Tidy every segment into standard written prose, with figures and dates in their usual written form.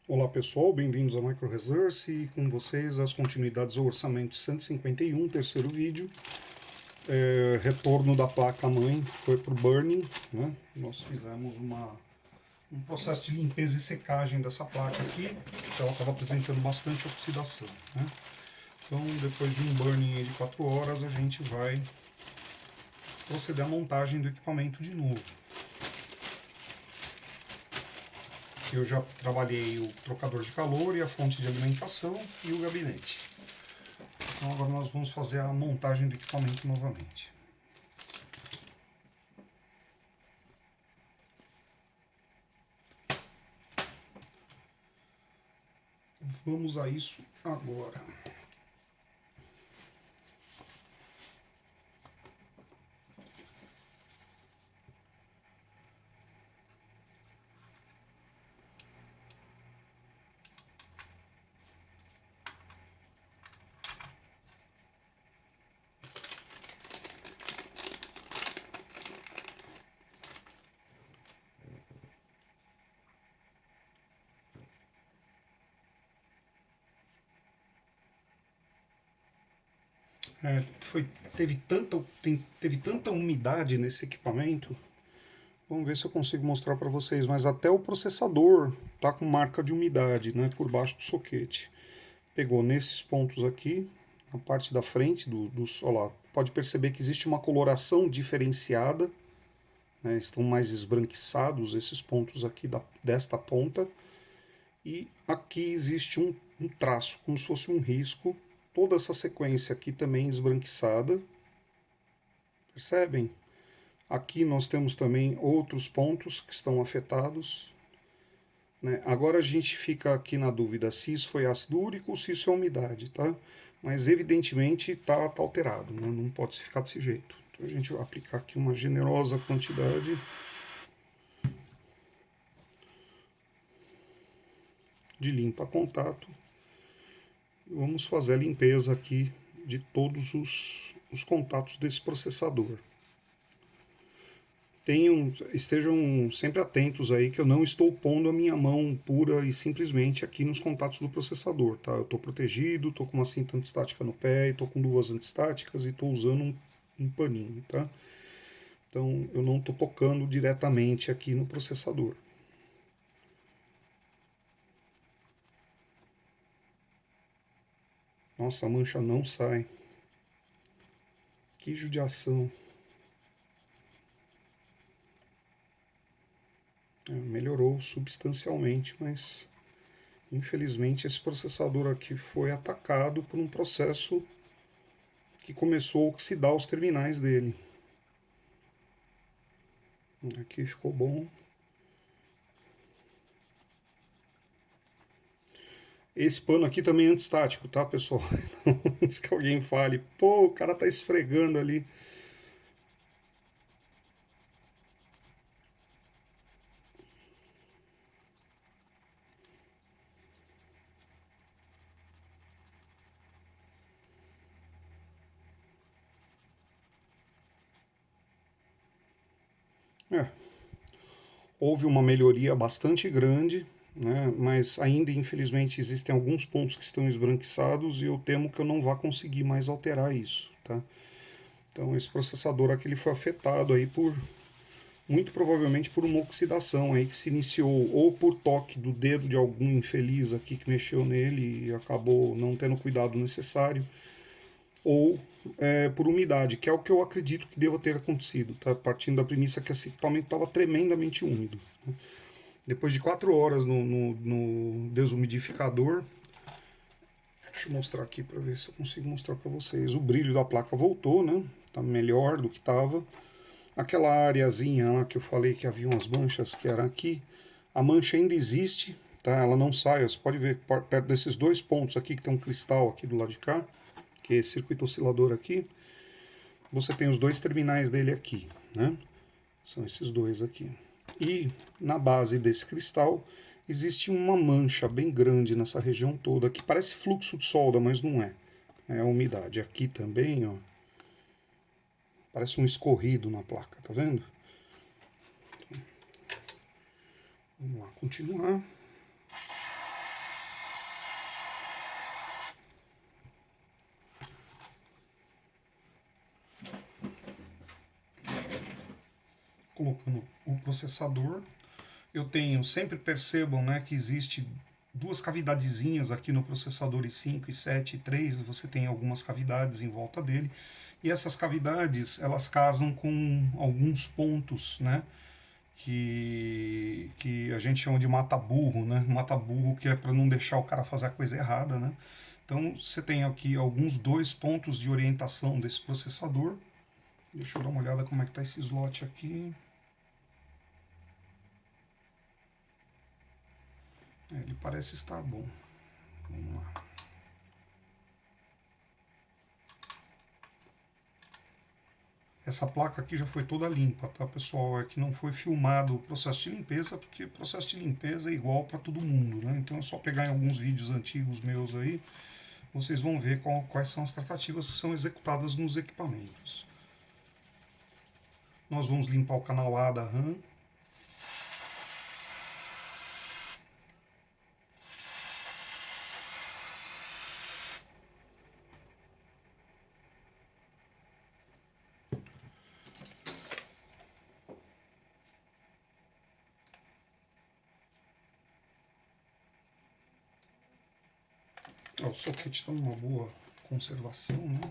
Olá pessoal, bem-vindos a Micro Resource e com vocês as continuidades do orçamento 151, terceiro vídeo. Retorno da placa-mãe foi para o burning, né? Nós fizemos um processo de limpeza e secagem dessa placa aqui, que ela estava apresentando bastante oxidação, né? Então, depois de um burning de 4 horas, a gente vai proceder à montagem do equipamento de novo. Eu já trabalhei o trocador de calor e a fonte de alimentação e o gabinete. Então agora nós vamos fazer a montagem do equipamento novamente. Vamos a isso agora. Teve tanta umidade nesse equipamento. Vamos ver se eu consigo mostrar para vocês, mas até o processador tá com marca de umidade, né, por baixo do soquete. Pegou nesses pontos aqui, na parte da frente dos, olha lá, pode perceber que existe uma coloração diferenciada, né, estão mais esbranquiçados esses pontos aqui desta ponta, e aqui existe um traço, como se fosse um risco, toda essa sequência aqui também esbranquiçada, percebem? Aqui nós temos também outros pontos que estão afetados, né? Agora a gente fica aqui na dúvida se isso foi ácido úrico ou se isso é umidade, tá? Mas evidentemente está alterado, né? Não pode ficar desse jeito. Então a gente vai aplicar aqui uma generosa quantidade de limpa contato. Vamos fazer a limpeza aqui de todos os contatos desse processador. Estejam sempre atentos aí que eu não estou pondo a minha mão pura e simplesmente aqui nos contatos do processador, tá? Eu estou protegido, estou com uma cinta antistática no pé, estou com luvas antistáticas e estou usando um paninho, tá? Então eu não estou tocando diretamente aqui no processador. Nossa, a mancha não sai. Que judiação. Melhorou substancialmente, mas infelizmente esse processador aqui foi atacado por um processo que começou a oxidar os terminais dele. Aqui ficou bom. Esse pano aqui também é antistático, tá, pessoal? Antes que alguém fale, pô, o cara tá esfregando ali. É, houve uma melhoria bastante grande, né, mas ainda infelizmente existem alguns pontos que estão esbranquiçados e eu temo que eu não vá conseguir mais alterar isso, tá? Então esse processador aqui ele foi afetado aí por muito provavelmente por uma oxidação aí que se iniciou ou por toque do dedo de algum infeliz aqui que mexeu nele e acabou não tendo o cuidado necessário, ou por umidade, que é o que eu acredito que deva ter acontecido, tá? Partindo da premissa que esse equipamento estava tremendamente úmido. Depois de 4 horas no desumidificador, deixa eu mostrar aqui para ver se eu consigo mostrar para vocês. O brilho da placa voltou, né? Tá melhor do que estava. Aquela areazinha lá que eu falei que havia umas manchas que eram aqui, a mancha ainda existe, tá? Ela não sai. Você pode ver perto desses dois pontos aqui que tem um cristal aqui do lado de cá, que é esse circuito oscilador aqui. Você tem os dois terminais dele aqui, né? São esses dois aqui. E na base desse cristal existe uma mancha bem grande nessa região toda, que parece fluxo de solda, mas não é. É a umidade. Aqui também, ó. Parece um escorrido na placa, tá vendo? Vamos lá, continuar. colocando o processador. Eu tenho, sempre percebam, né, que existe duas cavidadezinhas aqui no processador i5, i7, i3, você tem algumas cavidades em volta dele, e essas cavidades, elas casam com alguns pontos, né, que a gente chama de mata-burro, né, mata-burro que é para não deixar o cara fazer a coisa errada, né. Então você tem aqui alguns dois pontos de orientação desse processador. Deixa eu dar uma olhada como é que está esse slot aqui. Ele parece estar bom. Vamos lá. Essa placa aqui já foi toda limpa, tá, pessoal? É que não foi filmado o processo de limpeza, porque o processo de limpeza é igual para todo mundo, né? Então é só pegar em alguns vídeos antigos meus aí, vocês vão ver quais são as tratativas que são executadas nos equipamentos. Nós vamos limpar o canal A da RAM. O soquete está numa boa conservação, né?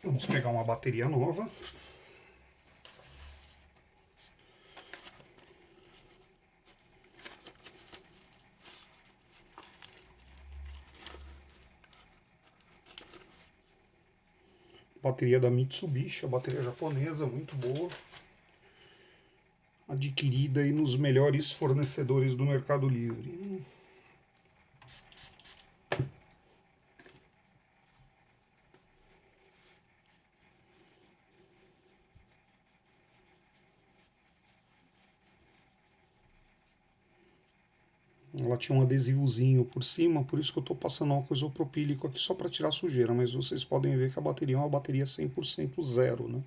Vamos pegar uma bateria nova. Bateria da Mitsubishi, a bateria japonesa, muito boa. Adquirida aí nos melhores fornecedores do Mercado Livre. Ela tinha um adesivozinho por cima, por isso que eu estou passando álcool isopropílico aqui só para tirar a sujeira, mas vocês podem ver que a bateria é uma bateria 100% zero, né?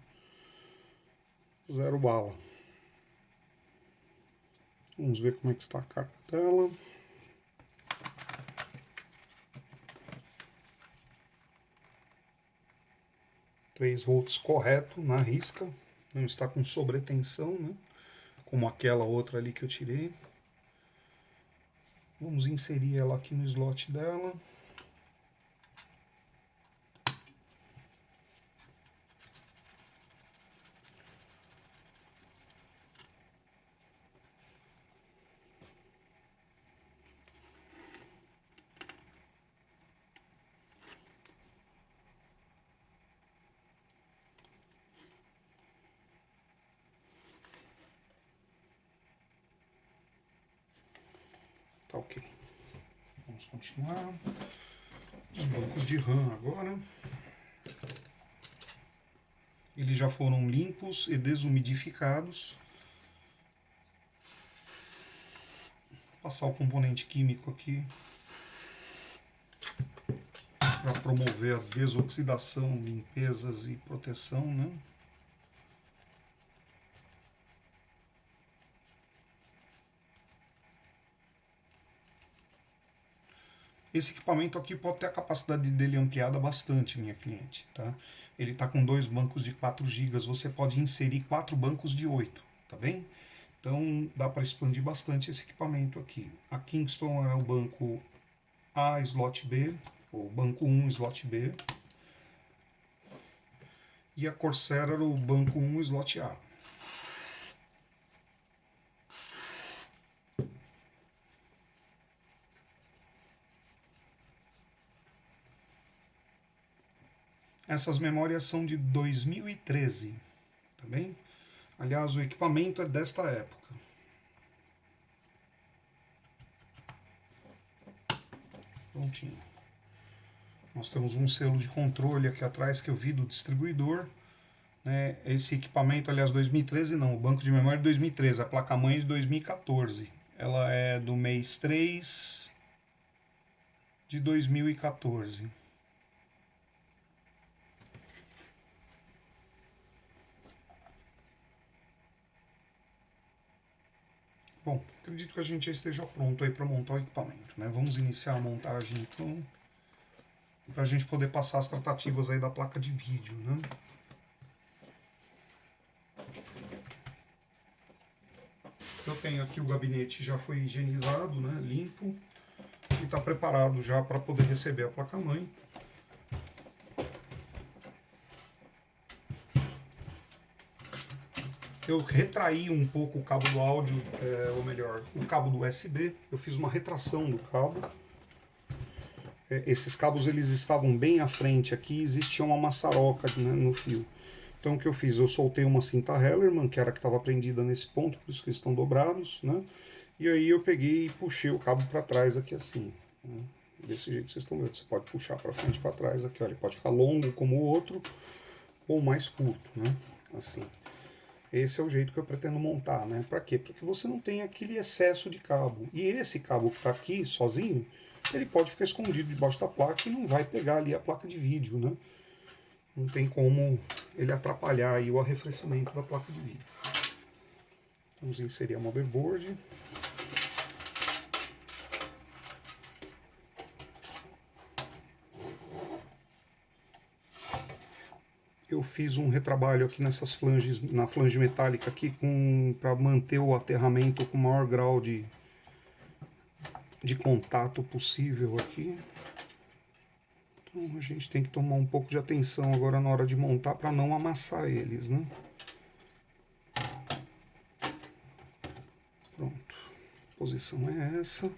Zero bala. Vamos ver como é que está a carga dela. Três volts correto na risca, não está com sobretensão, né? Como aquela outra ali que eu tirei. Vamos inserir ela aqui no slot dela. Tá ok. Vamos continuar. Os bancos de RAM agora. Eles já foram limpos e desumidificados. Passar o componente químico aqui para promover a desoxidação, limpezas e proteção, né? Esse equipamento aqui pode ter a capacidade dele ampliada bastante, minha cliente, tá? Ele está com dois bancos de 4 GB, você pode inserir 4 bancos de 8, tá bem? Então dá para expandir bastante esse equipamento aqui. A Kingston é o banco A slot B, ou banco 1 slot B. E a Corsair era o banco 1 slot A. Essas memórias são de 2013, tá bem? Aliás, o equipamento é desta época. Prontinho. Nós temos um selo de controle aqui atrás que eu vi do distribuidor. Né? Esse equipamento, aliás, 2013 não, o banco de memória é de 2013, a placa-mãe é de 2014. Ela é do mês 3 de 2014. Bom, acredito que a gente já esteja pronto aí para montar o equipamento. Né? Vamos iniciar a montagem então, para a gente poder passar as tratativas aí da placa de vídeo. Né? Eu tenho aqui o gabinete, já foi higienizado, né? Limpo, e está preparado já para poder receber a placa-mãe. Eu retraí um pouco o cabo do áudio, ou melhor, o cabo do USB. Eu fiz uma retração do cabo. Esses cabos eles estavam bem à frente aqui, existia uma maçaroca, né, no fio. Então o que eu fiz? Eu soltei uma cinta Hellerman, que era a que estava prendida nesse ponto, por isso que eles estão dobrados, né? E aí eu peguei e puxei o cabo para trás aqui assim, né? Desse jeito que vocês estão vendo. Você pode puxar para frente e para trás aqui, ó. Ele pode ficar longo como o outro ou mais curto, né? Assim. Esse é o jeito que eu pretendo montar, né? Para quê? Para que você não tenha aquele excesso de cabo. E esse cabo que está aqui, sozinho, ele pode ficar escondido debaixo da placa e não vai pegar ali a placa de vídeo, né? Não tem como ele atrapalhar aí o arrefecimento da placa de vídeo. Vamos inserir a motherboard. Eu fiz um retrabalho aqui nessas flanges, na flange metálica aqui, para manter o aterramento com o maior grau de contato possível aqui. Então a gente tem que tomar um pouco de atenção agora na hora de montar para não amassar eles, né? Pronto, a posição é essa.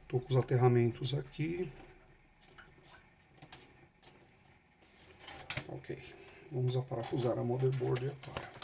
Estou com os aterramentos aqui. Ok, vamos aparafusar a motherboard agora.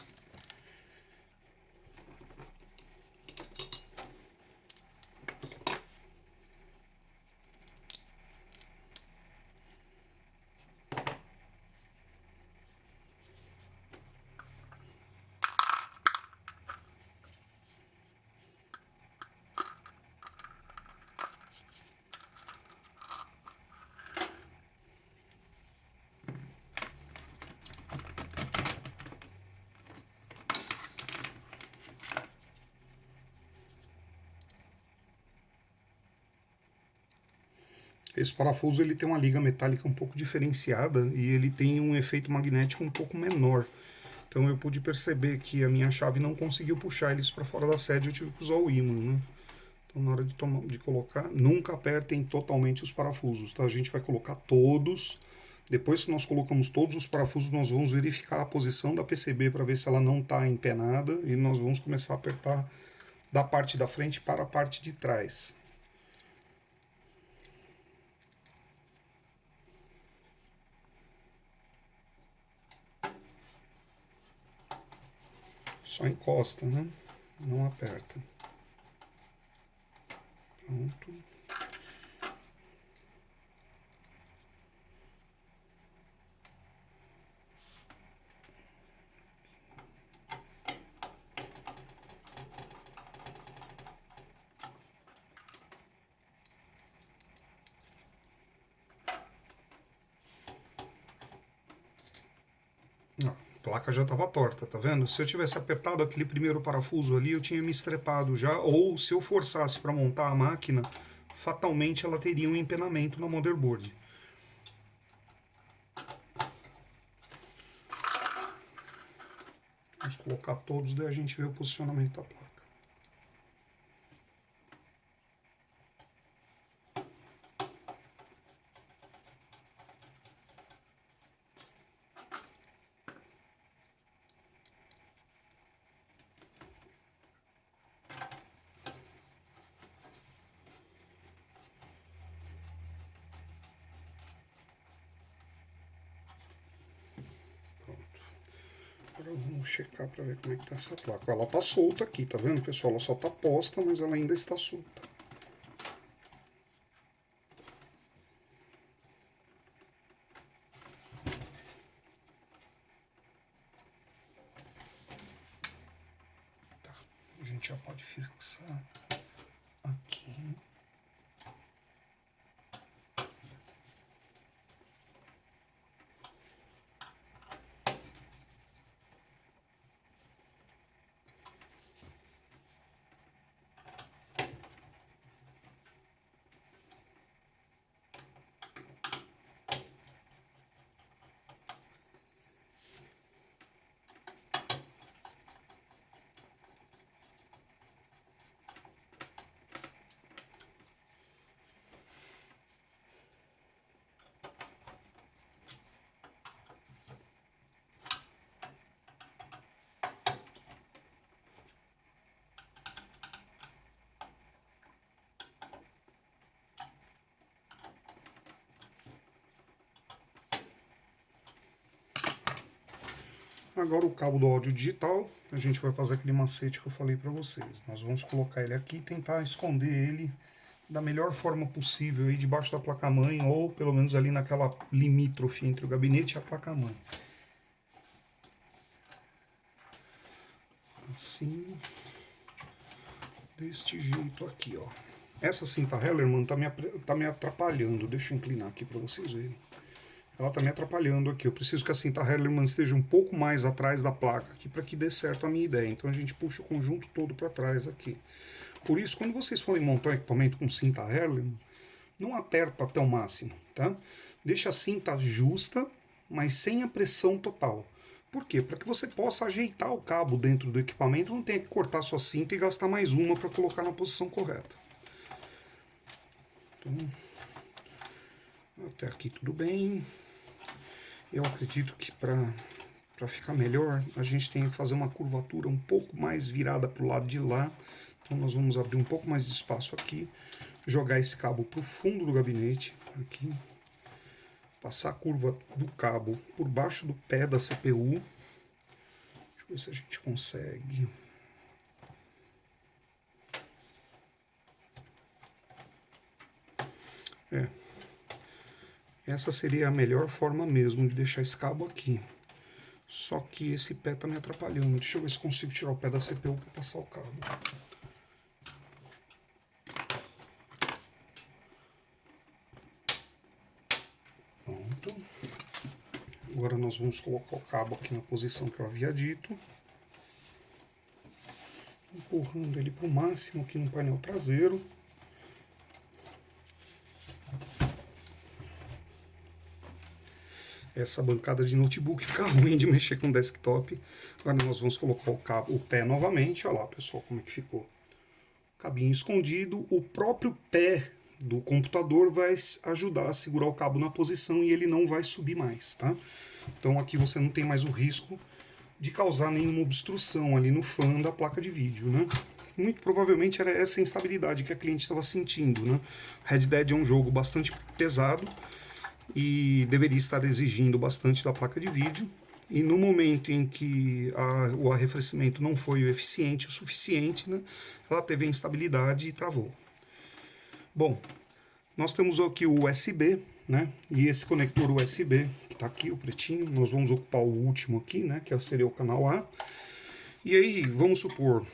Esse parafuso ele tem uma liga metálica um pouco diferenciada e ele tem um efeito magnético um pouco menor. Então eu pude perceber que a minha chave não conseguiu puxar eles para fora da sede, eu tive que usar o ímã, né? Então na hora de colocar, nunca apertem totalmente os parafusos, tá? A gente vai colocar todos. Depois que nós colocamos todos os parafusos, nós vamos verificar a posição da PCB para ver se ela não está empenada e nós vamos começar a apertar da parte da frente para a parte de trás. Só encosta, né? Não aperta. Pronto. Não, a placa já estava torta, tá vendo? Se eu tivesse apertado aquele primeiro parafuso ali, eu tinha me estrepado já, ou se eu forçasse para montar a máquina, fatalmente ela teria um empenamento na motherboard. Vamos colocar todos, daí a gente vê o posicionamento da placa. Agora vamos checar para ver como é que tá essa placa. Ela tá solta aqui, tá vendo, pessoal? Ela só tá posta, mas ela ainda está solta. Tá, a gente já pode fixar aqui. Agora o cabo do áudio digital, a gente vai fazer aquele macete que eu falei para vocês. Nós vamos colocar ele aqui e tentar esconder ele da melhor forma possível aí debaixo da placa-mãe, ou pelo menos ali naquela limítrofe entre o gabinete e a placa-mãe. Assim, deste jeito aqui, ó. Essa cinta Hellerman tá me atrapalhando, deixa eu inclinar aqui para vocês verem. Ela está me atrapalhando aqui. Eu preciso que a cinta Hellerman esteja um pouco mais atrás da placa aqui para que dê certo a minha ideia. Então a gente puxa o conjunto todo para trás aqui. Por isso, quando vocês forem montar um equipamento com cinta Hellerman, não aperta até o máximo, tá? Deixa a cinta justa, mas sem a pressão total. Por quê? Para que você possa ajeitar o cabo dentro do equipamento, não tenha que cortar sua cinta e gastar mais uma para colocar na posição correta. Então, até aqui tudo bem. Eu acredito que para ficar melhor, a gente tem que fazer uma curvatura um pouco mais virada para o lado de lá. Então nós vamos abrir um pouco mais de espaço aqui, jogar esse cabo para o fundo do gabinete, aqui, passar a curva do cabo por baixo do pé da CPU. Deixa eu ver se a gente consegue. Essa seria a melhor forma mesmo de deixar esse cabo aqui. Só que esse pé tá me atrapalhando. Deixa eu ver se consigo tirar o pé da CPU para passar o cabo. Pronto. Agora nós vamos colocar o cabo aqui na posição que eu havia dito. Empurrando ele para o máximo aqui no painel traseiro. Essa bancada de notebook fica ruim de mexer com desktop. Agora nós vamos colocar o cabo, o pé novamente. Olha lá, pessoal, como é que ficou. Cabinho escondido. O próprio pé do computador vai ajudar a segurar o cabo na posição e ele não vai subir mais, tá? Então aqui você não tem mais o risco de causar nenhuma obstrução ali no fã da placa de vídeo, né? Muito provavelmente era essa instabilidade que a cliente estava sentindo, né? Red Dead é um jogo bastante pesado e deveria estar exigindo bastante da placa de vídeo. E no momento em que o arrefecimento não foi eficiente o suficiente, né, ela teve a instabilidade e travou. Bom, nós temos aqui o USB, né, e esse conector USB, que está aqui, o pretinho, nós vamos ocupar o último aqui, né, que seria o canal A. E aí, vamos supor,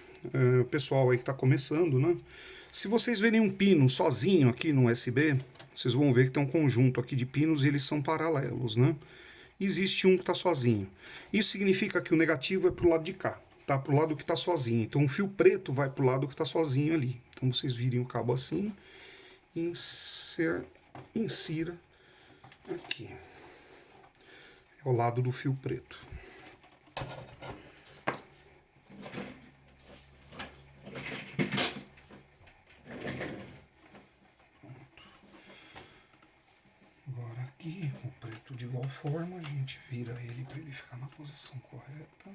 o pessoal aí que está começando, né, se vocês verem um pino sozinho aqui no USB, vocês vão ver que tem um conjunto aqui de pinos e eles são paralelos, né? E existe um que está sozinho. Isso significa que o negativo é para o lado de cá, tá? Para o lado que está sozinho. Então o fio preto vai para o lado que está sozinho ali. Então vocês virem o cabo assim, insira aqui. É o lado do fio preto. Aqui, o preto de igual forma, a gente vira ele para ele ficar na posição correta.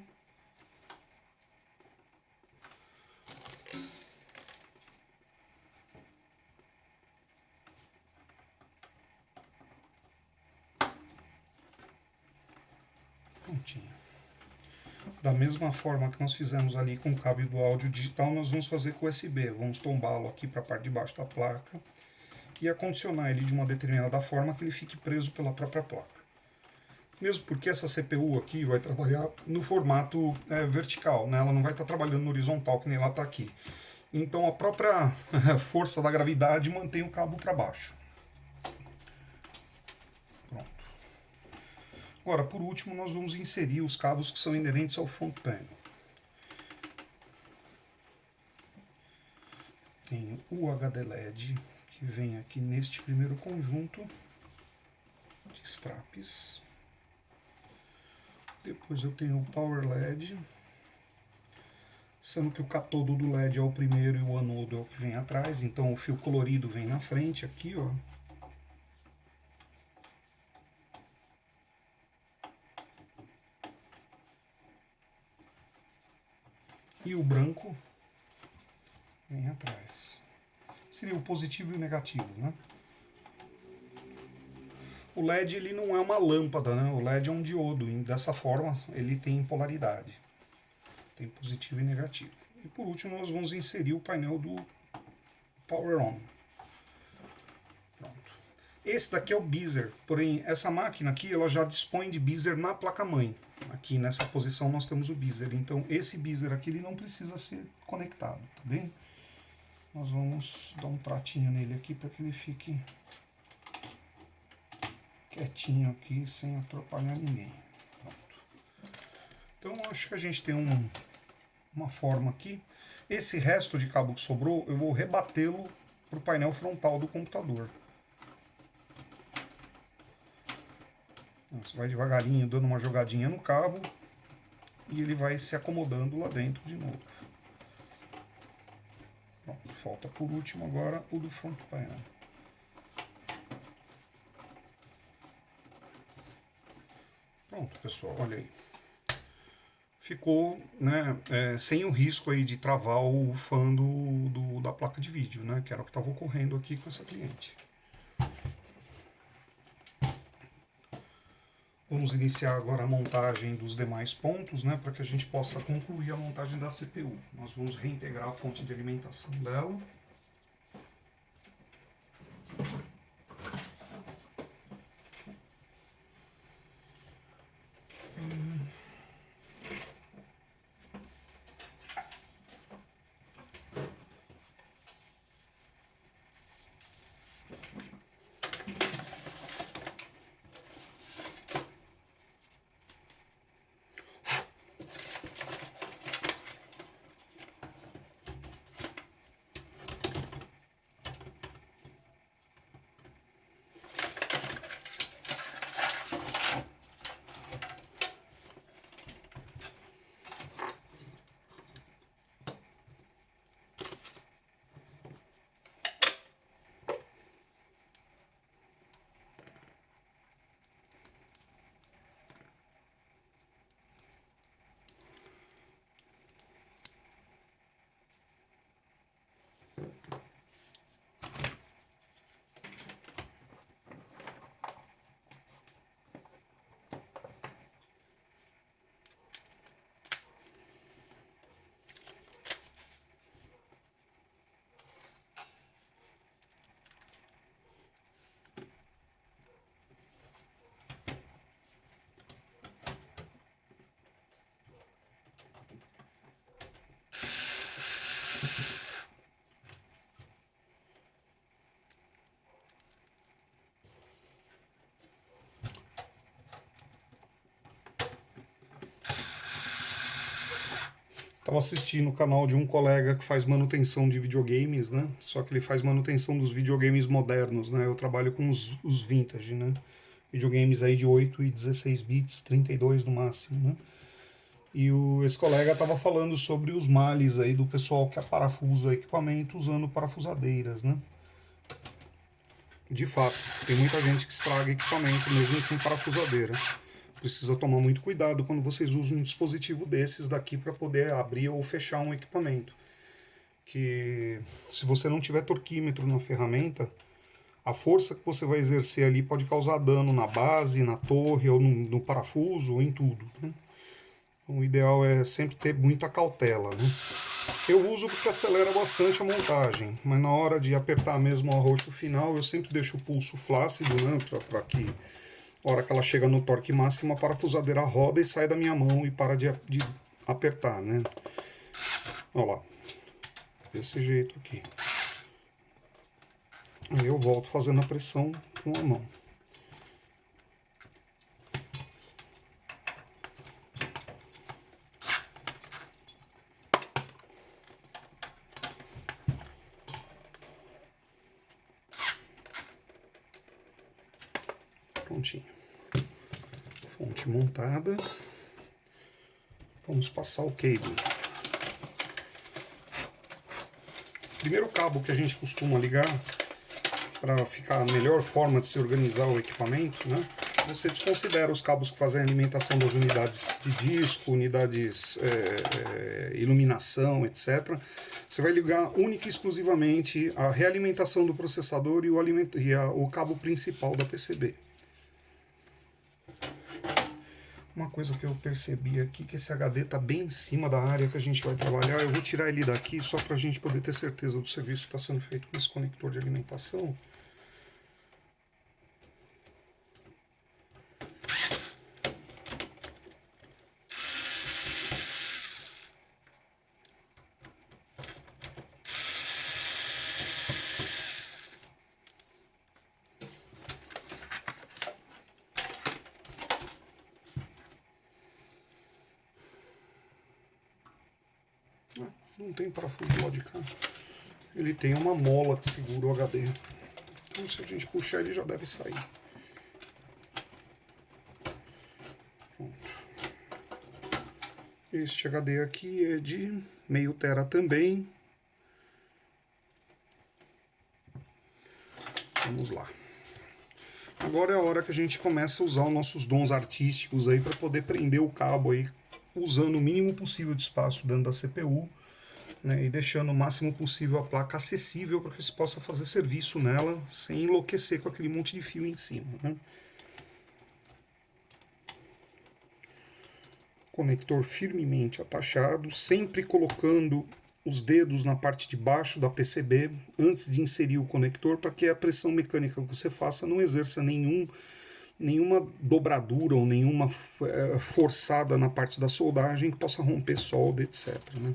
Prontinho. Da mesma forma que nós fizemos ali com o cabo do áudio digital, nós vamos fazer com o USB. Vamos tombá-lo aqui para a parte de baixo da placa e acondicionar ele de uma determinada forma que ele fique preso pela própria placa. Mesmo porque essa CPU aqui vai trabalhar no formato vertical, né? Ela não vai estar trabalhando no horizontal que nem ela está aqui. Então a própria força da gravidade mantém o cabo para baixo. Pronto. Agora, por último, nós vamos inserir os cabos que são inerentes ao front panel. Tenho o HD LED, que vem aqui neste primeiro conjunto de straps. Depois eu tenho o Power LED, sendo que o catodo do LED é o primeiro e o anodo é o que vem atrás, então o fio colorido vem na frente aqui, ó. E o branco vem atrás. Seria o positivo e o negativo, né? O LED ele não é uma lâmpada, né? O LED é um diodo, e dessa forma ele tem polaridade. Tem positivo e negativo. E por último nós vamos inserir o painel do Power On. Pronto. Esse daqui é o beezer, porém essa máquina aqui ela já dispõe de beezer na placa-mãe. Aqui nessa posição nós temos o beezer, então esse beezer aqui ele não precisa ser conectado, tá bem? Nós vamos dar um tratinho nele aqui para que ele fique quietinho aqui, sem atrapalhar ninguém. Pronto. Então acho que a gente tem uma forma aqui. Esse resto de cabo que sobrou, eu vou rebatê-lo para o painel frontal do computador. Você vai devagarinho dando uma jogadinha no cabo e ele vai se acomodando lá dentro de novo. Pronto, falta por último agora o do front panel. Pronto, pessoal, olha aí. Ficou, né, sem o risco aí de travar o fã da placa de vídeo, né, que era o que estava ocorrendo aqui com essa cliente. Vamos iniciar agora a montagem dos demais pontos, né, para que a gente possa concluir a montagem da CPU. Nós vamos reintegrar a fonte de alimentação dela. Estava assistindo o canal de um colega que faz manutenção de videogames, né? Só que ele faz manutenção dos videogames modernos, né? Eu trabalho com os vintage, né? Videogames aí de 8 e 16 bits, 32 no máximo, né? E esse colega estava falando sobre os males aí do pessoal que aparafusa equipamento usando parafusadeiras, né? De fato, tem muita gente que estraga equipamento mesmo com parafusadeira. Precisa tomar muito cuidado quando vocês usam um dispositivo desses daqui para poder abrir ou fechar um equipamento. Que se você não tiver torquímetro na ferramenta, a força que você vai exercer ali pode causar dano na base, na torre, ou no parafuso, ou em tudo, né? Então, o ideal é sempre ter muita cautela, né? Eu uso porque acelera bastante a montagem, mas na hora de apertar mesmo o arroxo final, eu sempre deixo o pulso flácido, né? Para que, na hora que ela chega no torque máximo, a parafusadeira roda e sai da minha mão e para de apertar, né? Olha lá, desse jeito aqui. Aí eu volto fazendo a pressão com a mão. Prontinho. Fonte montada. Vamos passar o cable. Primeiro cabo que a gente costuma ligar para ficar a melhor forma de se organizar o equipamento, né? Você desconsidera os cabos que fazem a alimentação das unidades de disco, unidades iluminação, etc. Você vai ligar única e exclusivamente a realimentação do processador e o cabo principal da PCB. Uma coisa que eu percebi aqui, que esse HD está bem em cima da área que a gente vai trabalhar. Eu vou tirar ele daqui só para a gente poder ter certeza do serviço que está sendo feito com esse conector de alimentação. Não tem parafuso do lado de cá. Ele tem uma mola que segura o HD. Então se a gente puxar ele já deve sair. Pronto. Este HD aqui é de meio tera também. Vamos lá. Agora é a hora que a gente começa a usar os nossos dons artísticos aí para poder prender o cabo aí, usando o mínimo possível de espaço dentro da CPU, né, e deixando o máximo possível a placa acessível para que você possa fazer serviço nela sem enlouquecer com aquele monte de fio em cima, né? Conector firmemente atachado, sempre colocando os dedos na parte de baixo da PCB antes de inserir o conector, para que a pressão mecânica que você faça não exerça nenhuma dobradura ou nenhuma forçada na parte da soldagem que possa romper solda, etc, né?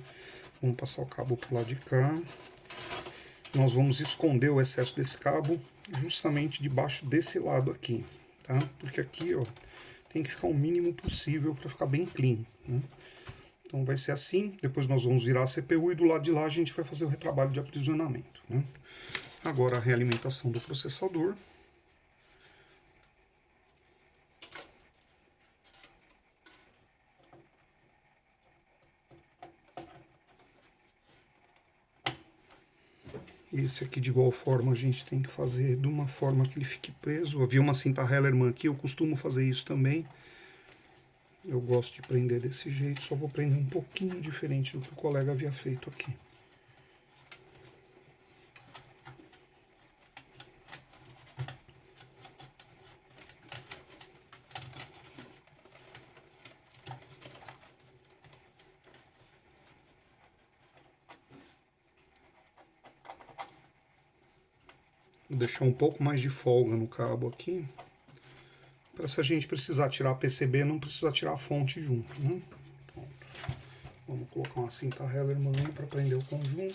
Vamos passar o cabo para o lado de cá. Nós vamos esconder o excesso desse cabo justamente debaixo desse lado aqui, tá? Porque aqui, ó, tem que ficar o mínimo possível para ficar bem clean, né? Então vai ser assim, depois nós vamos virar a CPU e do lado de lá a gente vai fazer o retrabalho de aprisionamento, né? Agora a realimentação do processador. Esse aqui de igual forma a gente tem que fazer de uma forma que ele fique preso. Havia uma cinta Hellerman aqui, eu costumo fazer isso também. Eu gosto de prender desse jeito, só vou prender um pouquinho diferente do que o colega havia feito aqui. Vou deixar um pouco mais de folga no cabo aqui, para se a gente precisar tirar a PCB, não precisar tirar a fonte junto, né? Pronto. Vamos colocar uma cinta Hellerman aí para prender o conjunto.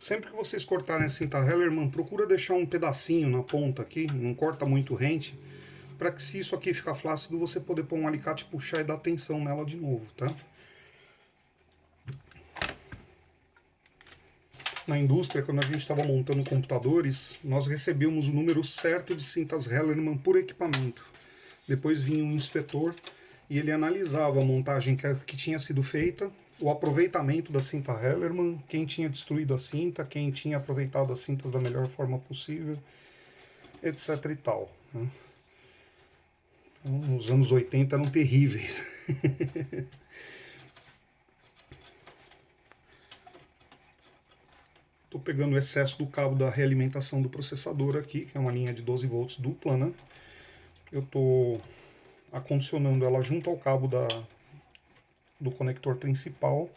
Sempre que vocês cortarem a cinta Hellerman, procura deixar um pedacinho na ponta aqui, não corta muito rente, para que se isso aqui ficar flácido, você poder pôr um alicate, puxar e dar tensão nela de novo, tá? Na indústria, quando a gente estava montando computadores, nós recebíamos o número certo de cintas Hellerman por equipamento. Depois vinha um inspetor e ele analisava a montagem que tinha sido feita, o aproveitamento da cinta Hellerman, quem tinha destruído a cinta, quem tinha aproveitado as cintas da melhor forma possível, etc e tal. Né? Então, os anos 80 eram terríveis. Estou pegando o excesso do cabo da realimentação do processador aqui, que é uma linha de 12 volts dupla, né? Eu estou acondicionando ela junto ao cabo do conector principal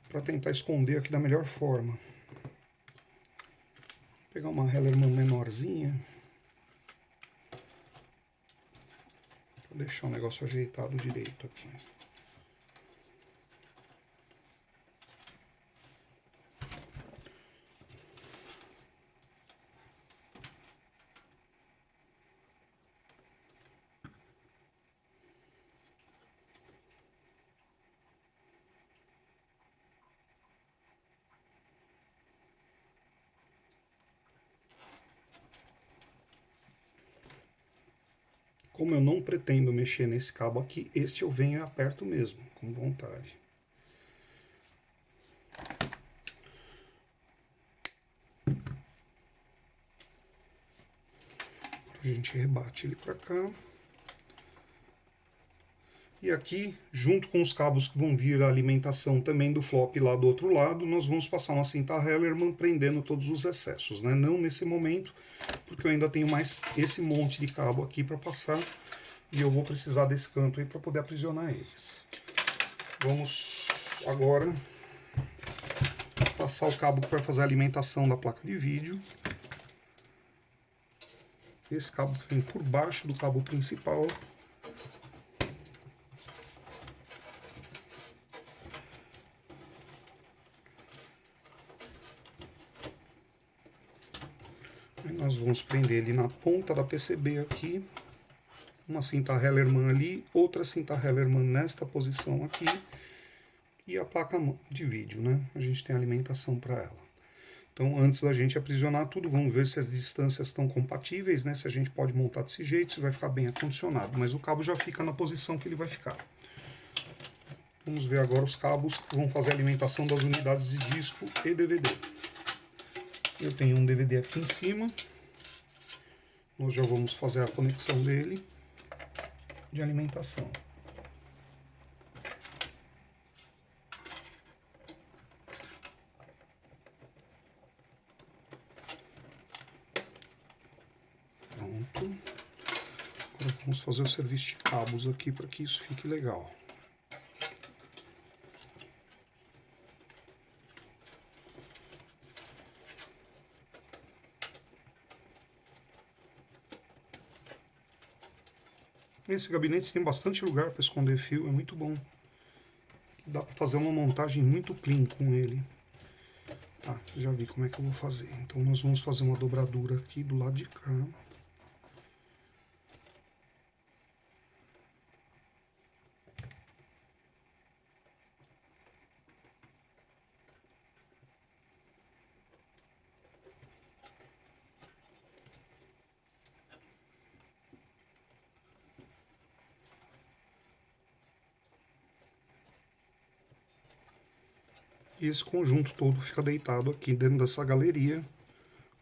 para tentar esconder aqui da melhor forma. Vou pegar uma Hellerman menorzinha para deixar o negócio ajeitado direito aqui. Como eu não pretendo mexer nesse cabo aqui, este eu venho e aperto mesmo, com vontade. A gente rebate ele para cá. E aqui, junto com os cabos que vão vir a alimentação também do flop lá do outro lado, nós vamos passar uma cinta Hellerman prendendo todos os excessos, né? Não nesse momento, porque eu ainda tenho mais esse monte de cabo aqui para passar e eu vou precisar desse canto aí para poder aprisionar eles. Vamos agora passar o cabo que vai fazer a alimentação da placa de vídeo. Esse cabo vem por baixo do cabo principal. Aí nós vamos prender ele na ponta da PCB aqui. Uma cinta Hellerman ali, outra cinta Hellerman nesta posição aqui. E a placa de vídeo, né? A gente tem alimentação para ela. Então, antes da gente aprisionar tudo, vamos ver se as distâncias estão compatíveis, né? Se a gente pode montar desse jeito, se vai ficar bem acondicionado. Mas o cabo já fica na posição que ele vai ficar. Vamos ver agora os cabos que vão fazer a alimentação das unidades de disco e DVD. Eu tenho um DVD aqui em cima. Nós já vamos fazer a conexão dele de alimentação. Pronto. Agora vamos fazer o serviço de cabos aqui para que isso fique legal. Esse gabinete tem bastante lugar para esconder fio, é muito bom. Dá para fazer uma montagem muito clean com ele. Tá, já vi como é que eu vou fazer. Então nós vamos fazer uma dobradura aqui do lado de cá. E esse conjunto todo fica deitado aqui dentro dessa galeria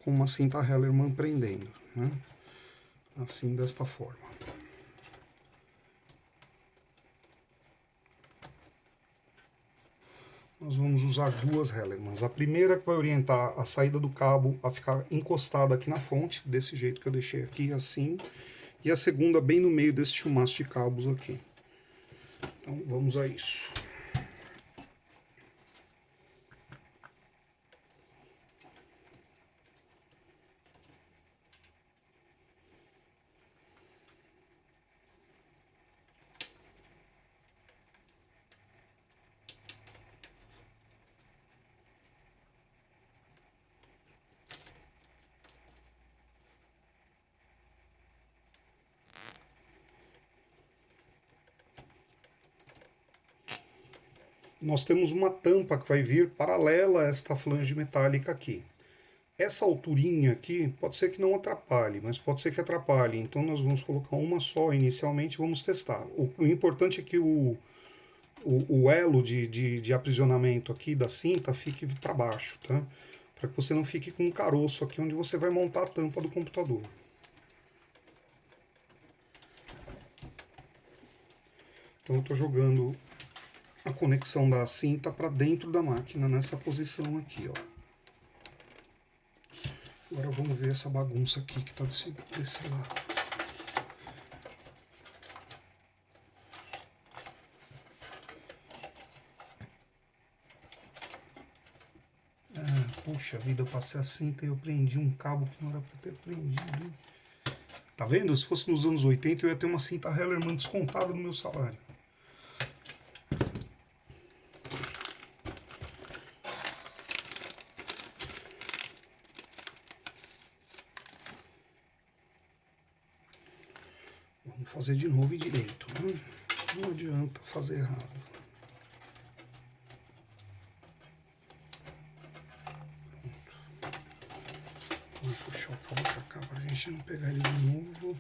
com uma cinta Hellerman prendendo, né? Assim, desta forma. Nós vamos usar duas Hellermans. A primeira que vai orientar a saída do cabo a ficar encostada aqui na fonte, desse jeito que eu deixei aqui, assim. E a segunda bem no meio desse chumaço de cabos aqui. Então vamos a isso. nós temos uma tampa que vai vir paralela a esta flange metálica aqui. Essa alturinha aqui pode ser que não atrapalhe, mas pode ser que atrapalhe. Então nós vamos colocar uma só inicialmente e vamos testar. O importante é que o elo de aprisionamento aqui da cinta fique para baixo, tá? Para que você não fique com um caroço aqui onde você vai montar a tampa do computador. Então eu estou jogando a conexão da cinta para dentro da máquina, nessa posição aqui, ó. Agora vamos ver essa bagunça aqui que está desse lado. Poxa vida, eu passei a cinta e eu prendi um cabo que não era para ter prendido, hein? Tá vendo? Se fosse nos anos 80 eu ia ter uma cinta Hellerman descontada no meu salário. Vamos fazer de novo e direito, né? Não adianta fazer errado. Pronto. Vamos puxar o cabo pra cá pra gente não pegar ele de novo.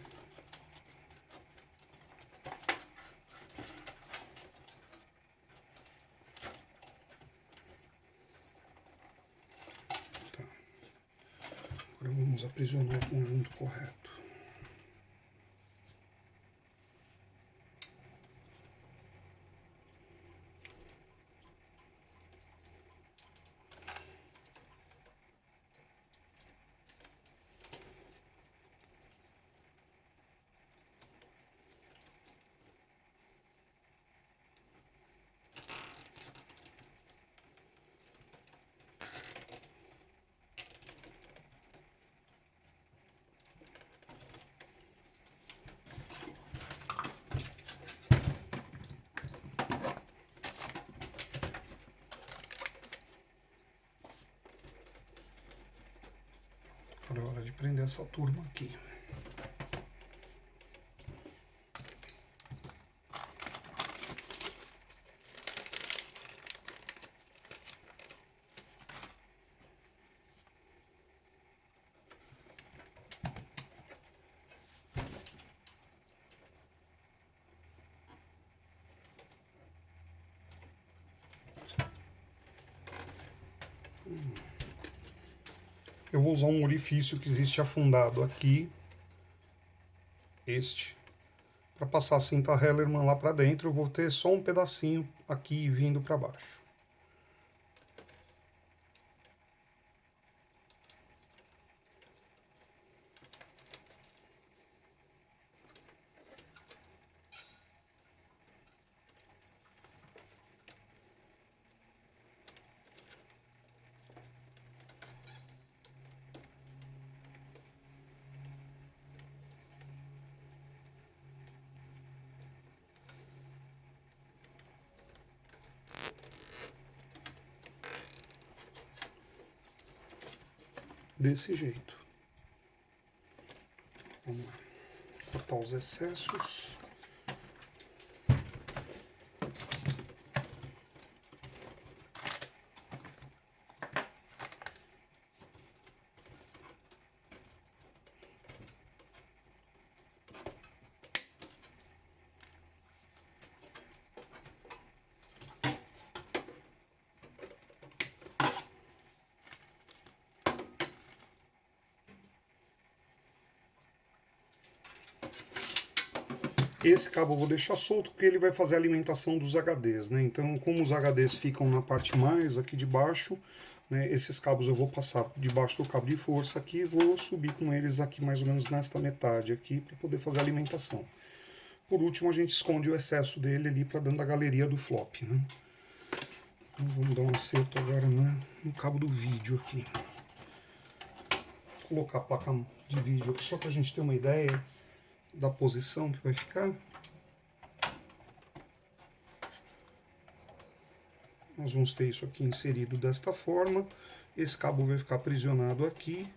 Tá. Agora vamos aprisionar o conjunto correto. Agora é hora de prender essa turma aqui. Eu vou usar um orifício que existe afundado aqui, para passar a cinta Hellerman lá para dentro. Eu vou ter só um pedacinho aqui vindo para baixo. Desse jeito. Vamos lá. Cortar os excessos. Esse cabo eu vou deixar solto porque ele vai fazer a alimentação dos HDs, né? Então, como os HDs ficam na parte mais aqui de baixo, né, esses cabos eu vou passar debaixo do cabo de força aqui e vou subir com eles aqui mais ou menos nesta metade aqui para poder fazer a alimentação. Por último, a gente esconde o excesso dele ali para dentro da galeria do flop, né? Então, vamos dar um acerto agora no cabo do vídeo aqui. Vou colocar a placa de vídeo aqui só para a gente ter uma ideia da posição que vai ficar. Nós vamos ter isso aqui inserido desta forma. Esse cabo vai ficar aprisionado aqui.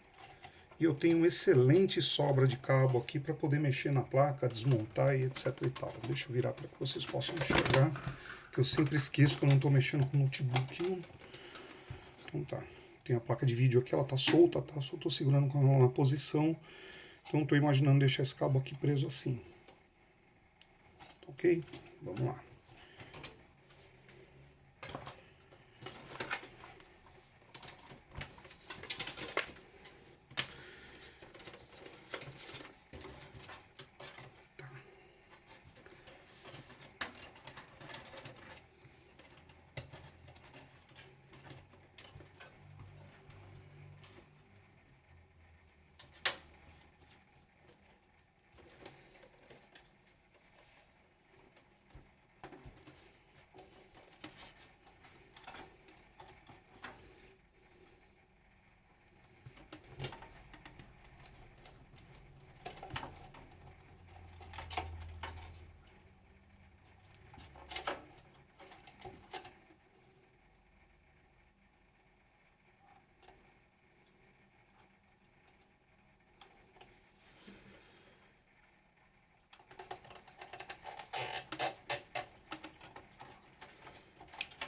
E eu tenho uma excelente sobra de cabo aqui para poder mexer na placa, desmontar e etc e tal. Deixa eu virar para que vocês possam enxergar, porque eu sempre esqueço que eu não estou mexendo com o notebook. Não. Então tá. Tem a placa de vídeo aqui, ela tá solta, tá? Só estou segurando com ela na posição. Então estou imaginando deixar esse cabo aqui preso assim. Ok? Vamos lá.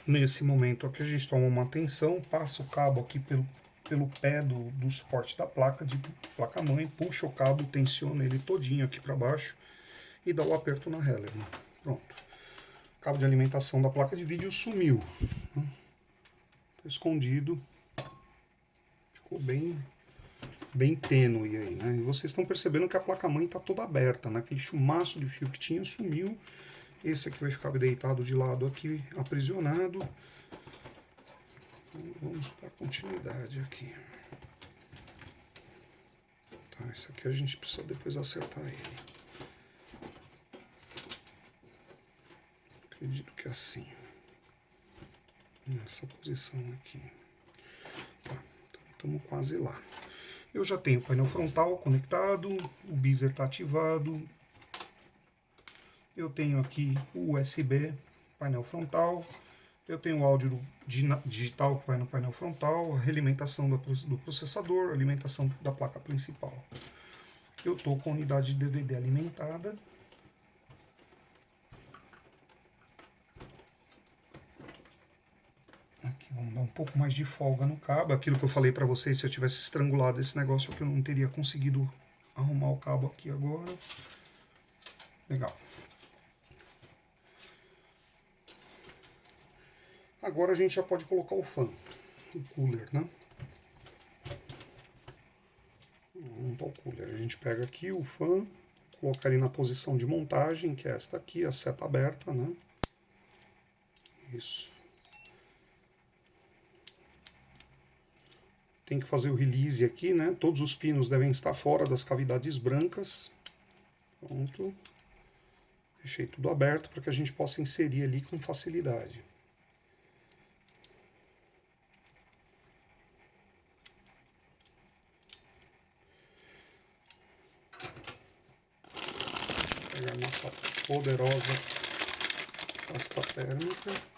Nesse momento aqui a gente toma uma atenção, passa o cabo aqui pelo pé do suporte da placa, de placa-mãe, puxa o cabo, tensiona ele todinho aqui para baixo e dá o aperto na Heller. Pronto. O cabo de alimentação da placa de vídeo sumiu. Tá escondido. Ficou bem tênue aí, né? E vocês estão percebendo que a placa-mãe está toda aberta, né? Aquele chumaço de fio que tinha sumiu. Esse aqui vai ficar deitado de lado aqui, aprisionado. Então, vamos dar continuidade aqui. Tá, esse aqui a gente precisa depois acertar ele. Acredito que é assim. Nessa posição aqui. Tá, então estamos quase lá. Eu já tenho o painel frontal conectado, o Beezer está ativado. Eu tenho aqui o USB, painel frontal. Eu tenho o áudio digital que vai no painel frontal, a realimentação do processador, a alimentação da placa principal. Eu estou com a unidade de DVD alimentada. Aqui vamos dar um pouco mais de folga no cabo. Aquilo que eu falei para vocês, se eu tivesse estrangulado esse negócio aqui, eu não teria conseguido arrumar o cabo aqui agora. Legal. Agora a gente já pode colocar o fan, o cooler, né? Vamos montar o cooler. A gente pega aqui o fan, coloca ele na posição de montagem, que é esta aqui, a seta aberta, né? Isso. Tem que fazer o release aqui, né? Todos os pinos devem estar fora das cavidades brancas. Pronto. Deixei tudo aberto para que a gente possa inserir ali com facilidade. Vou pegar nossa poderosa pasta térmica.